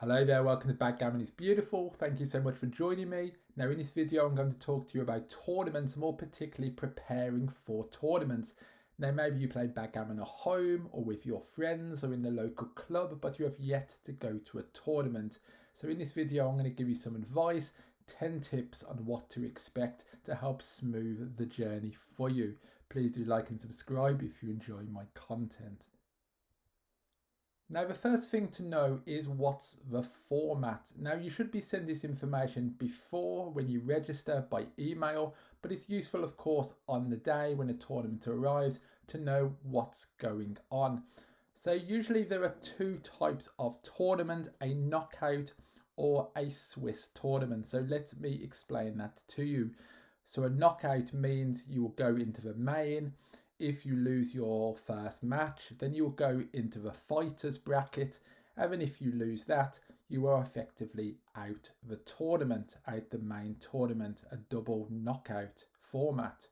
Hello there, welcome to Backgammon is Beautiful. Thank you so much for joining me. Now in this video I'm going to talk to you about tournaments, more particularly preparing for tournaments. Now maybe you play backgammon at home or with your friends or in the local club, but you have yet to go to a tournament. So in this video I'm going to give you some advice, 10 tips on what to expect to help smooth the journey for you. Please do like and subscribe if you enjoy my content. Now the first thing to know is what's the format. Now you should be sent this information before when you register by email, but it's useful of course on the day when a tournament arrives to know what's going on. So usually there are two types of tournament, a knockout or a Swiss tournament. So let me explain that to you. So a knockout means you will go into the main. If you lose your first match, then you will go into the fighters bracket. Even if you lose that, you are effectively out the tournament, out the main tournament, a double knockout format.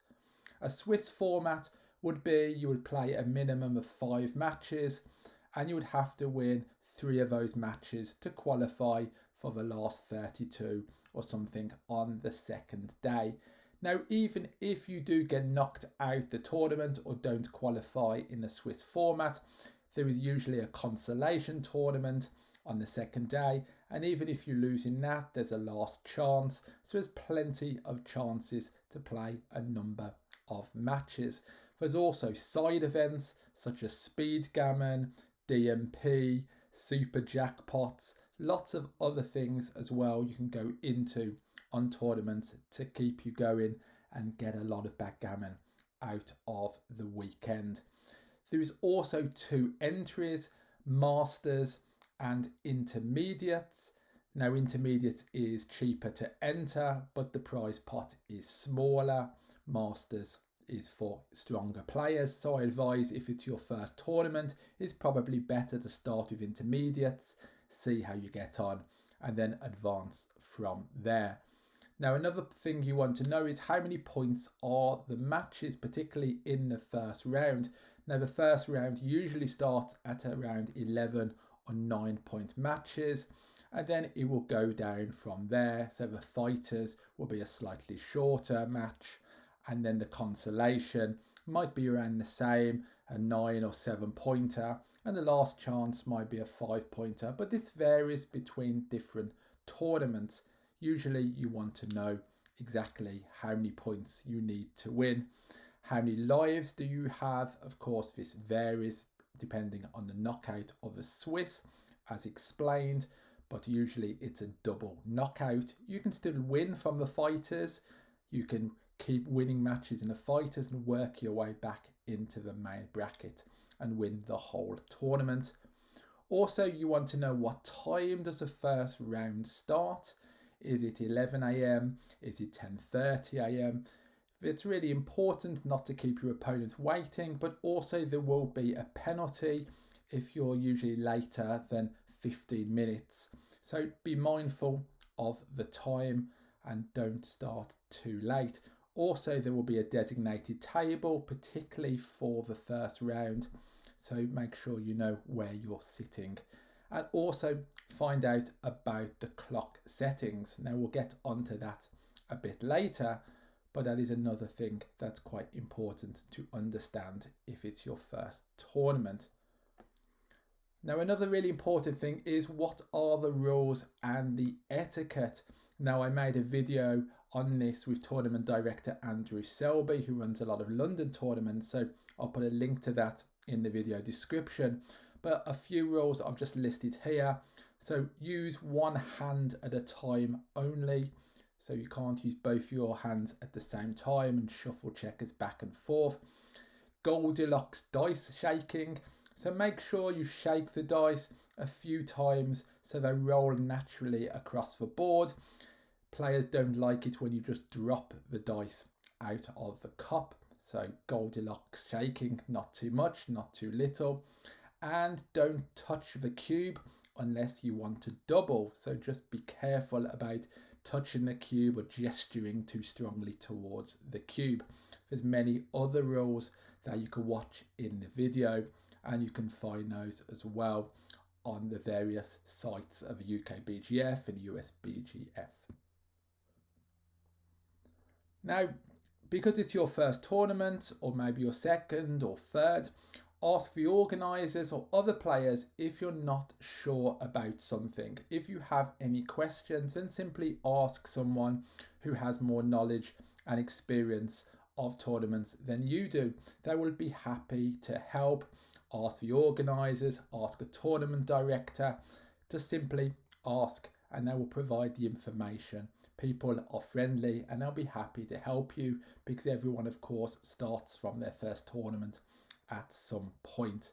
A Swiss format would be you would play a minimum of 5 matches and you would have to win 3 of those matches to qualify for the last 32 or something on the second day. Now, even if you do get knocked out the tournament or don't qualify in the Swiss format, there is usually a consolation tournament on the second day. And even if you lose in that, there's a last chance. So there's plenty of chances to play a number of matches. There's also side events such as speed gammon, DMP, super jackpots, lots of other things as well you can go into on tournaments to keep you going and get a lot of backgammon out of the weekend. There is also 2 entries, Masters and Intermediates. Now Intermediate is cheaper to enter, but the prize pot is smaller. Masters is for stronger players, so I advise if it's your first tournament, it's probably better to start with Intermediates, see how you get on, and then advance from there. Now, another thing you want to know is how many points are the matches, particularly in the first round. Now, the first round usually starts at around 11 or 9-point matches, and then it will go down from there. So the fighters will be a slightly shorter match, and then the consolation might be around the same, a 9 or 7-pointer, and the last chance might be a 5-pointer, but this varies between different tournaments. Usually you want to know exactly how many points you need to win. How many lives do you have? Of course, this varies depending on the knockout of the Swiss, as explained, but usually it's a double knockout. You can still win from the fighters. You can keep winning matches in the fighters and work your way back into the main bracket and win the whole tournament. Also, you want to know what time does the first round start. Is it 11 a.m? Is it 10:30 a.m? It's really important not to keep your opponent waiting, but also there will be a penalty if you're usually later than 15 minutes. So be mindful of the time and don't start too late. Also, there will be a designated table, particularly for the first round. So make sure you know where you're sitting. And also find out about the clock settings. Now we'll get onto that a bit later, but that is another thing that's quite important to understand if it's your first tournament. Now another really important thing is what are the rules and the etiquette. Now I made a video on this with tournament director Andrew Selby, who runs a lot of London tournaments, so I'll put a link to that in the video description. But a few rules I've just listed here. So use one hand at a time only. So you can't use both your hands at the same time and shuffle checkers back and forth. Goldilocks dice shaking. So make sure you shake the dice a few times so they roll naturally across the board. Players don't like it when you just drop the dice out of the cup. So Goldilocks shaking, not too much, not too little. And don't touch the cube unless you want to double. So just be careful about touching the cube or gesturing too strongly towards the cube. There's many other rules that you can watch in the video and you can find those as well on the various sites of UKBGF and USBGF. Now, because it's your first tournament, or maybe your second or third, ask the organisers or other players if you're not sure about something. If you have any questions, then simply ask someone who has more knowledge and experience of tournaments than you do. They will be happy to help. Ask the organisers, ask a tournament director, just simply ask and they will provide the information. People are friendly and they'll be happy to help you because everyone, of course, starts from their first tournament at some point.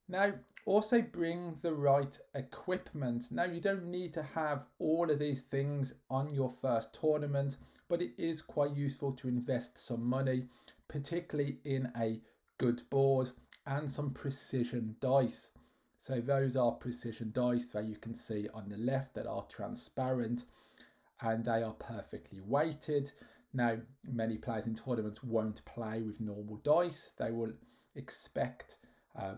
Now, also bring the right equipment. Now, you don't need to have all of these things on your first tournament, but it is quite useful to invest some money, particularly in a good board and some precision dice. So those are precision dice that you can see on the left that are transparent and they are perfectly weighted. Now, many players in tournaments won't play with normal dice. They will expect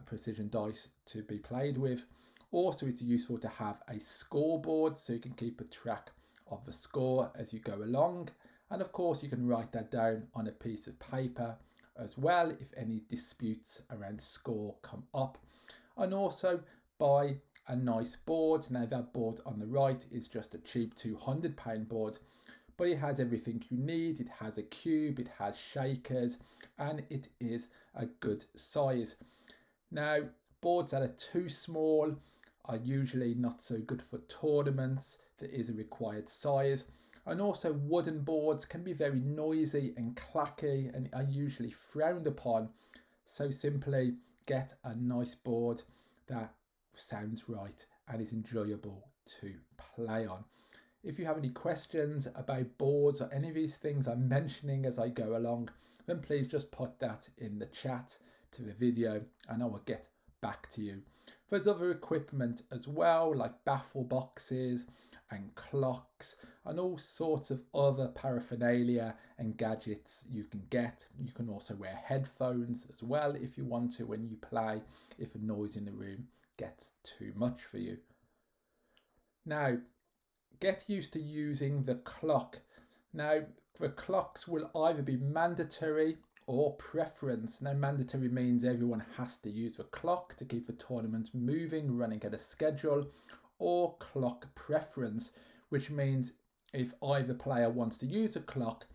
precision dice to be played with. Also, it's useful to have a scoreboard so you can keep a track of the score as you go along. And of course, you can write that down on a piece of paper as well if any disputes around score come up. And also buy a nice board. Now, that board on the right is just a cheap £200 board, but it has everything you need. It has a cube, it has shakers, and it is a good size. Now, boards that are too small are usually not so good for tournaments. There is a required size. And also wooden boards can be very noisy and clacky and are usually frowned upon. So simply get a nice board that sounds right and is enjoyable to play on. If you have any questions about boards or any of these things I'm mentioning as I go along, then please just put that in the chat to the video and I will get back to you. There's other equipment as well, like baffle boxes and clocks and all sorts of other paraphernalia and gadgets you can get. You can also wear headphones as well if you want to when you play, if a noise in the room gets too much for you. Now, get used to using the clock. Now, the clocks will either be mandatory or preference. Now, mandatory means everyone has to use the clock to keep the tournament moving, running at a schedule, or clock preference, which means if either player wants to use a clock,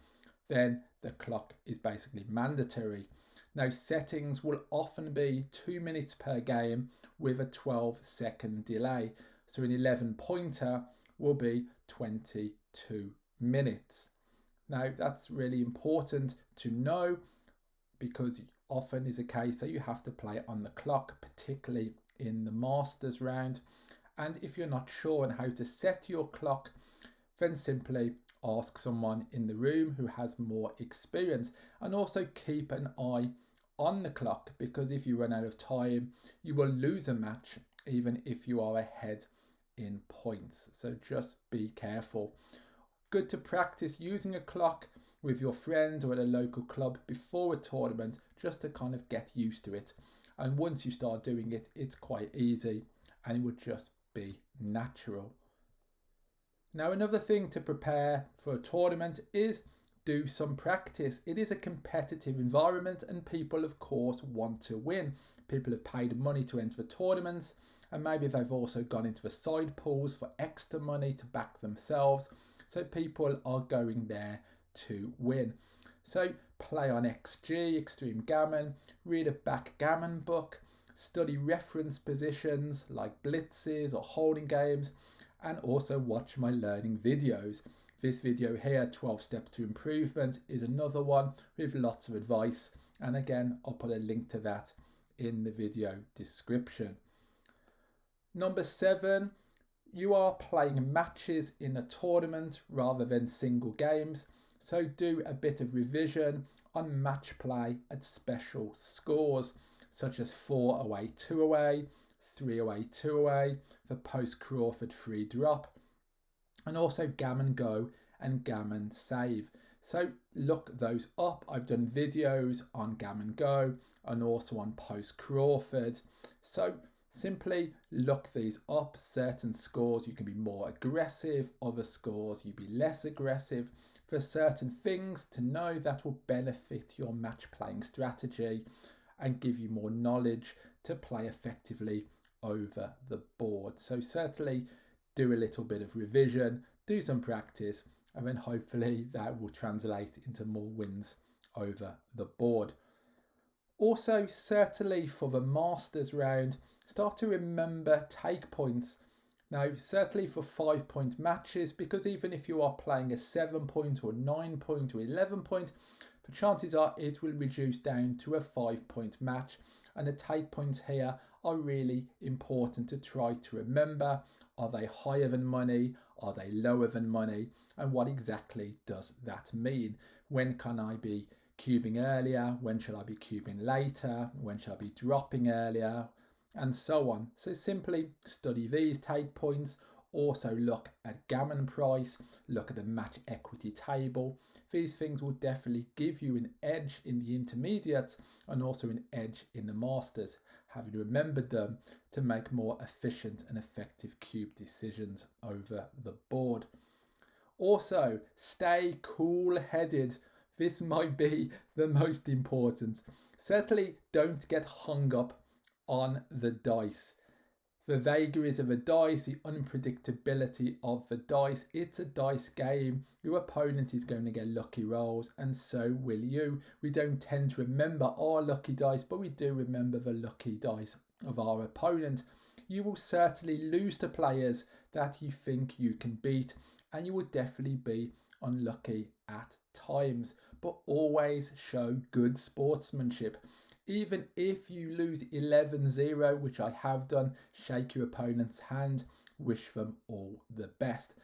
then the clock is basically mandatory. Now, settings will often be 2 minutes per game with a 12-second delay. So an 11-pointer will be 22 minutes. Now, that's really important to know because often is a case that you have to play on the clock, particularly in the Masters round. And if you're not sure on how to set your clock, then simply ask someone in the room who has more experience. And also keep an eye on the clock, because if you run out of time, you will lose a match even if you are ahead in points. So just be careful. Good to practice using a clock with your friend or at a local club before a tournament, just to kind of get used to it. And once you start doing it, it's quite easy and it would just be natural. Now, another thing to prepare for a tournament is do some practice. It is a competitive environment and people, of course, want to win. People have paid money to enter tournaments and maybe they've also gone into the side pools for extra money to back themselves. So people are going there to win. So play on XG, Extreme Gammon, read a Backgammon book, study reference positions like blitzes or holding games, and also watch my learning videos. This video here, 12 Steps to Improvement, is another one with lots of advice. And again, I'll put a link to that in the video description. Number 7, you are playing matches in a tournament rather than single games. So do a bit of revision on match play at special scores, such as 4 away, 2 away, 3 away, 2 away, the post-Crawford free drop, and also Gammon Go and Gammon Save. So look those up. I've done videos on Gammon Go and also on post-Crawford. So Simply look these up. Certain scores you can be more aggressive, other scores you be less aggressive. For certain things to know that will benefit your match playing strategy and give you more knowledge to play effectively over the board. So certainly do a little bit of revision, do some practice, and then hopefully that will translate into more wins over the board. Also, certainly for the Masters round, start to remember take points. Now, certainly for 5-point matches, because even if you are playing a 7-point or 9-point or 11-point, the chances are it will reduce down to a 5-point match. And the take points here are really important to try to remember. Are they higher than money? Are they lower than money? And what exactly does that mean? When can I be cubing earlier? When should I be cubing later? When should I be dropping earlier? And so on. So simply study these take points. Also look at gammon price, look at the match equity table. These things will definitely give you an edge in the intermediates and also an edge in the masters, having remembered them to make more efficient and effective cube decisions over the board. Also, stay cool-headed. This might be the most important. Certainly don't get hung up on the dice. The vagaries of the dice, the unpredictability of the dice. It's a dice game. Your opponent is going to get lucky rolls, and so will you. We don't tend to remember our lucky dice, but we do remember the lucky dice of our opponent. You will certainly lose to players that you think you can beat, and you will definitely be unlucky at times, but always show good sportsmanship. Even if you lose 11-0, which I have done, shake your opponent's hand, wish them all the best.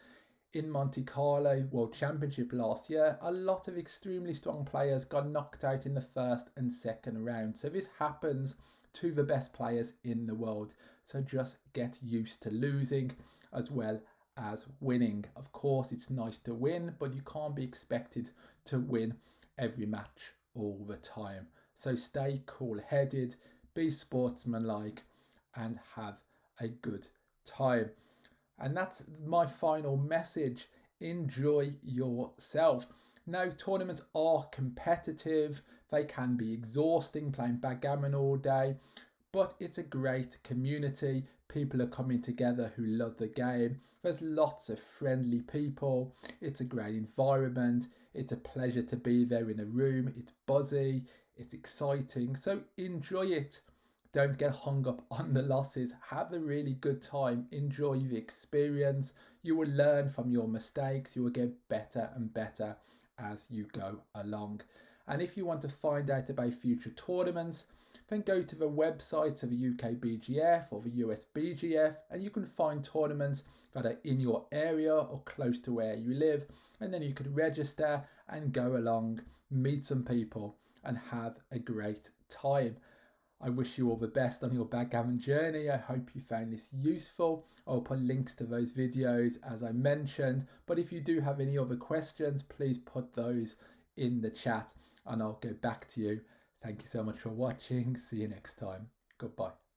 In Monte Carlo World Championship last year, a lot of extremely strong players got knocked out in the first and second round. So this happens to the best players in the world. So just get used to losing as well as winning. Of course, it's nice to win, but you can't be expected to win every match all the time. So stay cool-headed, be sportsmanlike, and have a good time. And that's my final message. Enjoy yourself. Now, tournaments are competitive. They can be exhausting, playing backgammon all day, but it's a great community. People are coming together who love the game. There's lots of friendly people. It's a great environment. It's a pleasure to be there in a room. It's buzzy. It's exciting. So enjoy it. Don't get hung up on the losses. Have a really good time. Enjoy the experience. You will learn from your mistakes. You will get better and better as you go along. And if you want to find out about future tournaments, then go to the websites of the UK BGF or the US BGF, and you can find tournaments that are in your area or close to where you live. And then you could register and go along, meet some people, and have a great time. I wish you all the best on your backgammon journey. I hope you found this useful. I'll put links to those videos as I mentioned, but if you do have any other questions, please put those in the chat and I'll go back to you. Thank you so much for watching. See you next time. Goodbye.